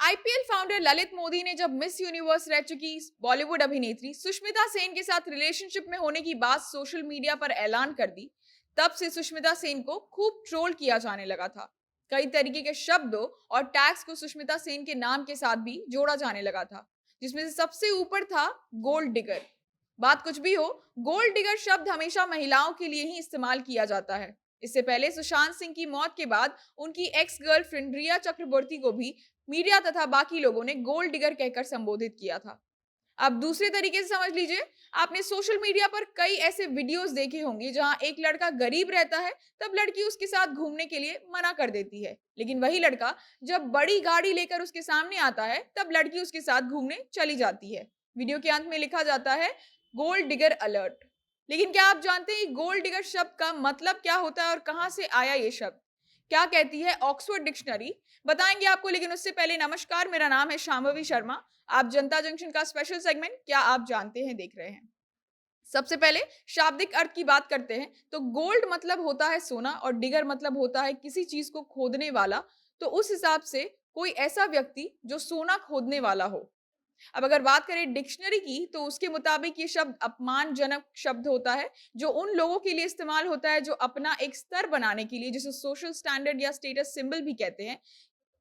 IPL founder Lalit Modi ने जब miss universe रह चुकी बॉलीवुड अभिनेत्री सुष्मिता सेन के साथ रिलेशनशिप में होने की बात सोशल मीडिया पर ऐलान कर दी, तब से सुष्मिता सेन को खूब ट्रोल किया जाने लगा था। कई तरीके के शब्दों और टैग्स को सुष्मिता सेन के नाम के साथ भी जोड़ा जाने लगा था, जिसमें से सबसे ऊपर था गोल्ड डिगर। बात कुछ भी हो, गोल्ड डिगर शब्द हमेशा महिलाओं के लिए ही इस्तेमाल किया जाता है। इससे पहले सुशांत सिंह की मौत के बाद उनकी एक्स गर्लफ्रेंड रिया चक्रवर्ती को भी मीडिया तथा बाकी लोगों ने गोल्ड डिगर कहकर संबोधित किया था। अब दूसरे तरीके से समझ लीजिए, आपने सोशल मीडिया पर कई ऐसे वीडियोस देखे होंगे जहां एक लड़का गरीब रहता है, तब लड़की उसके साथ घूमने के लिए मना कर देती है, लेकिन वही लड़का जब बड़ी गाड़ी लेकर उसके सामने आता है, तब लड़की उसके साथ घूमने चली जाती है। वीडियो के अंत में लिखा जाता है गोल्ड डिगर अलर्ट। लेकिन क्या आप जानते हैं गोल्ड डिगर शब्द का मतलब क्या होता है और कहां से आया ये शब्द? क्या कहती है ऑक्सफोर्ड डिक्शनरी, बताएंगे आपको। लेकिन उससे पहले नमस्कार, मेरा नाम है शांभवी शर्मा। आप जनता जंक्शन का स्पेशल सेगमेंट क्या आप जानते हैं देख रहे हैं। सबसे पहले शाब्दिक अर्थ की बात करते हैं तो गोल्ड मतलब होता है सोना और डिगर मतलब होता है किसी चीज को खोदने वाला। तो उस हिसाब से कोई ऐसा व्यक्ति जो सोना खोदने वाला हो। अब अगर बात करें डिक्शनरी की तो उसके मुताबिक ये शब्द अपमानजनक शब्द होता है, जो उन लोगों के लिए इस्तेमाल होता है जो अपना एक स्तर बनाने के लिए, जिसे सोशल स्टैंडर्ड या स्टेटस सिंबल भी कहते हैं,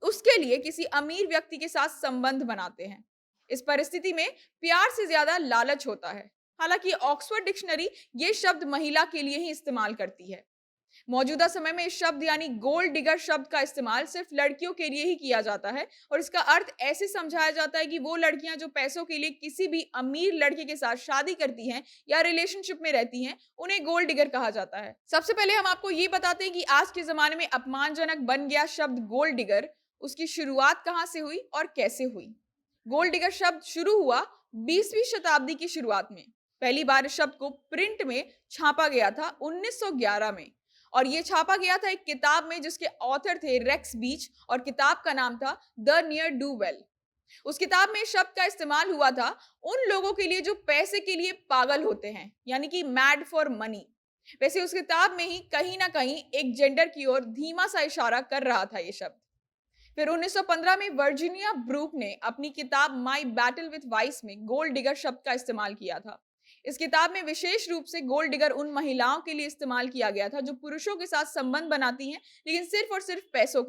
उसके लिए किसी अमीर व्यक्ति के साथ संबंध बनाते हैं। इस परिस्थिति में प्यार से ज्यादा लालच होता है। हालांकि ऑक्सफोर्ड डिक्शनरी ये शब्द महिला के लिए ही इस्तेमाल करती है। मौजूदा समय में इस शब्द यानी गोल्ड डिगर शब्द का इस्तेमाल सिर्फ लड़कियों के लिए ही किया जाता है और इसका अर्थ ऐसे समझाया जाता है कि वो लड़कियां जो पैसों के लिए किसी भी अमीर लड़के के साथ शादी करती हैं या रिलेशनशिप में रहती हैं, उन्हें गोल्ड डिगर कहा जाता है। सबसे पहले हम आपको ये बताते हैं कि आज के जमाने में अपमानजनक बन गया शब्द गोल्ड डिगर, उसकी शुरुआत कहां से हुई और कैसे हुई। गोल्ड डिगर शब्द शुरू हुआ 20वीं शताब्दी की शुरुआत में। पहली बार इस शब्द को प्रिंट में छापा गया था 1911 में, और ये छापा गया था एक किताब में जिसके ऑथर थे रेक्स बीच, और किताब का नाम था द नियर डू वेल। उस किताब में इस शब्द का इस्तेमाल हुआ था उन लोगों के लिए जो पैसे के लिए पागल होते हैं, यानी कि मैड फॉर मनी। वैसे उस किताब में ही कहीं ना कहीं एक जेंडर की ओर धीमा सा इशारा कर रहा था ये शब्द। फिर 1915 में वर्जीनिया ब्रूक ने अपनी किताब माई बैटल विथ वाइस में गोल्ड डिगर शब्द का इस्तेमाल किया था। इस किताब में विशेष रूप से गोल्ड डिगर उन महिलाओं के लिए इस्तेमाल किया गया था जो पुरुषों के साथ संबंध बनाती हैं, लेकिन सिर्फ और सिर्फ पैसों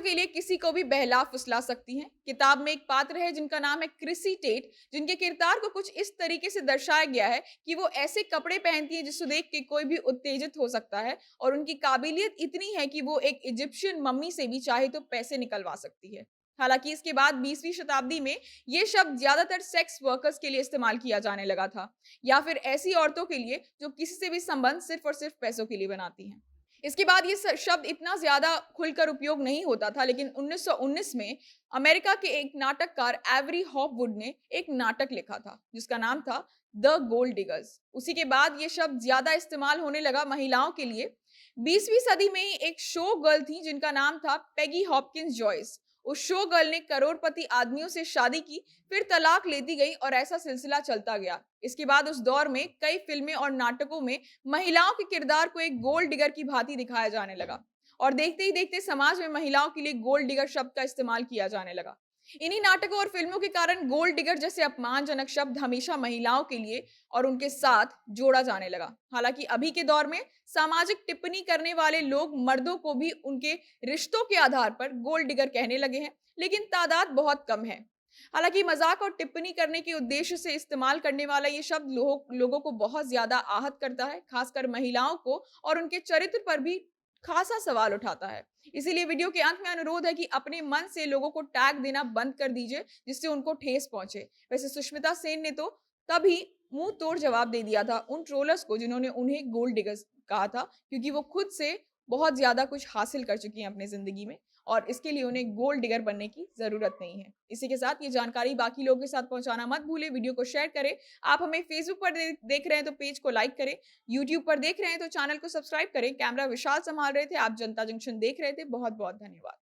के लिए किसी को भी बहला फुसला सकती हैं। किताब में एक पात्र है जिनका नाम है क्रिसी टेट, जिनके किरदार को कुछ इस तरीके से दर्शाया गया है कि वो ऐसे कपड़े पहनती है जिसको देख के कोई भी उत्तेजित हो सकता है, और उनकी काबिलियत इतनी है कि वो एक इजिप्शियन मम्मी से भी चाहे तो पैसे निकलवा सकती है। हालांकि इसके बाद 20वीं शताब्दी में ये शब्द ज्यादातर सेक्स वर्कर्स के लिए इस्तेमाल किया जाने लगा था, या फिर ऐसी औरतों के लिए जो किसी से भी संबंध सिर्फ और सिर्फ पैसों के लिए बनाती हैं। इसके बाद ये शब्द इतना ज्यादा खुलकर उपयोग नहीं होता था, लेकिन 1919 में अमेरिका के एक नाटककार एवरी हॉपवुड ने एक नाटक लिखा था जिसका नाम था द गोल्ड डिगर्स। उसी के बाद ये शब्द ज्यादा इस्तेमाल होने लगा महिलाओं के लिए। 20वीं सदी में ही एक शो गर्ल थी जिनका नाम था पेगी हॉपकिंस जॉयस। उस शो गर्ल ने करोड़पति आदमियों से शादी की, फिर तलाक लेती गई और ऐसा सिलसिला चलता गया। इसके बाद उस दौर में कई फिल्में और नाटकों में महिलाओं के किरदार को एक गोल्ड डिगर की भांति दिखाया जाने लगा, और देखते ही देखते समाज में महिलाओं के लिए गोल्ड डिगर शब्द का इस्तेमाल किया जाने लगा। इन्हीं नाटकों और फिल्मों के कारण गोल्ड डिगर जैसे अपमानजनक शब्द हमेशा महिलाओं के लिए और उनके साथ जोड़ा जाने लगा। हालांकि अभी के दौर में सामाजिक टिप्पणी करने वाले लोग मर्दों को भी उनके रिश्तों के आधार पर गोल्ड डिगर कहने लगे हैं, लेकिन तादाद बहुत कम है। हालांकि मजाक और टिप्पणी करने के उद्देश्य से इस्तेमाल करने वाला ये शब्द लोगों को बहुत ज्यादा आहत करता है, खासकर महिलाओं को, और उनके चरित्र पर भी खासा सवाल उठाता है। इसीलिए वीडियो के अंत में अनुरोध है कि अपने मन से लोगों को टैग देना बंद कर दीजिए जिससे उनको ठेस पहुंचे। वैसे सुष्मिता सेन ने तो तभी मुंह तोड़ जवाब दे दिया था उन ट्रोलर्स को जिन्होंने उन्हें गोल्ड डिगर्स कहा था, क्योंकि वो खुद से बहुत ज्यादा कुछ हासिल कर चुकी हैं अपनी जिंदगी में, और इसके लिए उन्हें गोल्ड डिगर बनने की जरूरत नहीं है। इसी के साथ ये जानकारी बाकी लोगों के साथ पहुंचाना मत भूले, वीडियो को शेयर करें। आप हमें फेसबुक पर देख रहे हैं तो पेज को लाइक करें, यूट्यूब पर देख रहे हैं तो चैनल को सब्सक्राइब करें। कैमरा विशाल संभाल रहे थे, आप जनता जंक्शन देख रहे थे। बहुत बहुत धन्यवाद।